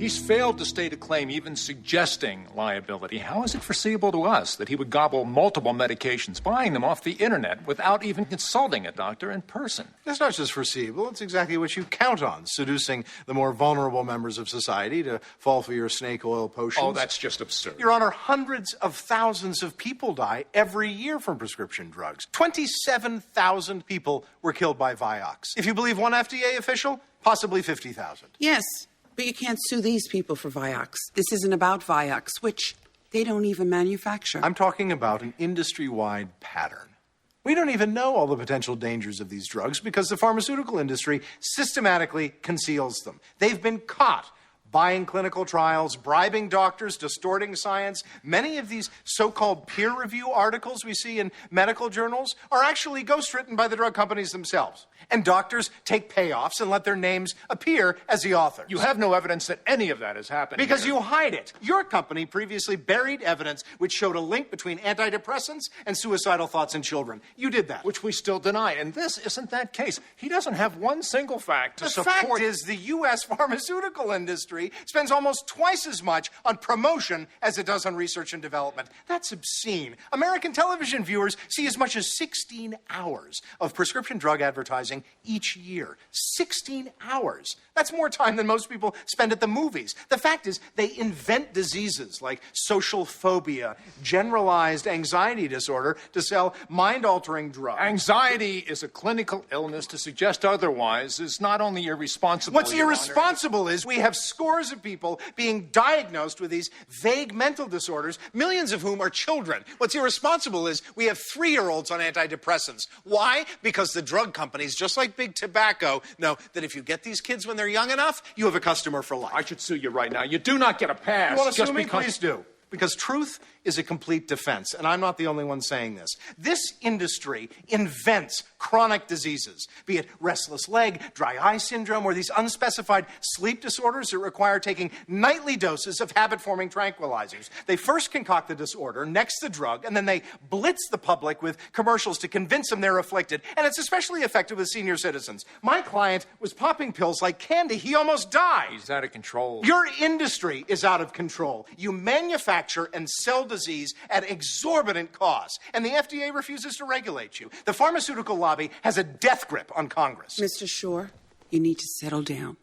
He's failed to state a claim even suggesting liability. How is it foreseeable to us that he would gobble multiple medications, buying them off the internet, without even consulting a doctor in person? It's not just foreseeable. It's exactly what you count on, seducing the more vulnerable members of society to fall for your snake oil potions. Oh, that's just absurd. Your Honor, hundreds of thousands of people die every year from prescription drugs. 27,000 people were killed by Vioxx. If you believe one FDA official, possibly 50,000. Yes, but you can't sue these people for Vioxx. This isn't about Vioxx, which they don't even manufacture. I'm talking about an industry-wide pattern. We don't even know all the potential dangers of these drugs because the pharmaceutical industry systematically conceals them. They've been caught buying clinical trials, bribing doctors, distorting science. Many of these so-called peer review articles we see in medical journals are actually ghostwritten by the drug companies themselves. And doctors take payoffs and let their names appear as the authors. You have no evidence that any of that has happened Because here. you hide it. Your company previously buried evidence which showed a link between antidepressants and suicidal thoughts in children. You did that. Which we still deny. And this isn't that case. He doesn't have one single fact to support... The fact is the U.S. pharmaceutical industry spends almost twice as much on promotion as it does on research and development. That's obscene. American television viewers see as much as 16 hours of prescription drug advertising each year. 16 hours. That's more time than most people spend at the movies. The fact is, they invent diseases like social phobia, generalized anxiety disorder to sell mind-altering drugs. Anxiety is a clinical illness. To suggest otherwise is not only irresponsible... What's irresponsible is we have scores of people being diagnosed with these vague mental disorders, millions of whom are children. What's irresponsible is we have 3-year-olds on antidepressants. Why? Because the drug companies, just like big tobacco, know that if you get these kids when they're young enough, you have a customer for life. I should sue you right now. You do not get a pass. You want to sue me? because... Please do. Because truth is a complete defense, and I'm not the only one saying this. This industry invents chronic diseases, be it restless leg, dry eye syndrome, or these unspecified sleep disorders that require taking nightly doses of habit-forming tranquilizers. They first concoct the disorder, next the drug, and then they blitz the public with commercials to convince them they're afflicted, and it's especially effective with senior citizens. My client was popping pills like candy. He almost died. He's out of control. Your industry is out of control. You manufacture and sell disease at exorbitant costs, and the FDA refuses to regulate you. The pharmaceutical lobby has a death grip on Congress. Mr. Shore, you need to settle down.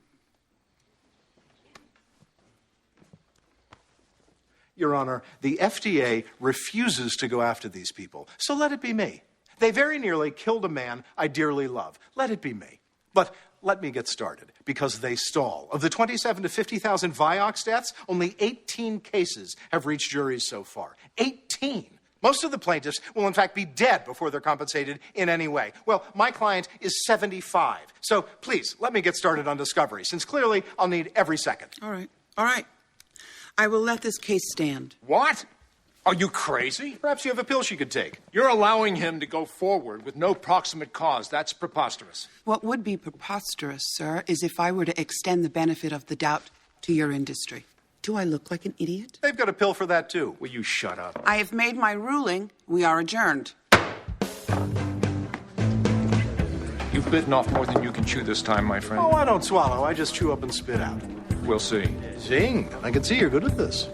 Your Honor, the FDA refuses to go after these people, so let it be me. They very nearly killed a man I dearly love. Let it be me. But let me get started, because they stall. Of the 27 to 50,000 Vioxx deaths, only 18 cases have reached juries so far. 18! Most of the plaintiffs will, in fact, be dead before they're compensated in any way. Well, my client is 75. So please, let me get started on discovery, since clearly I'll need every second. All right. All right. I will let this case stand. What? Are you crazy? Perhaps you have a pill she could take. You're allowing him to go forward with no proximate cause. That's preposterous. What would be preposterous, sir, is if I were to extend the benefit of the doubt to your industry. Do I look like an idiot? They've got a pill for that, too. Will you shut up? I have made my ruling. We are adjourned. You've bitten off more than you can chew this time, my friend. Oh, I don't swallow. I just chew up and spit out. We'll see. Zing. I can see you're good at this.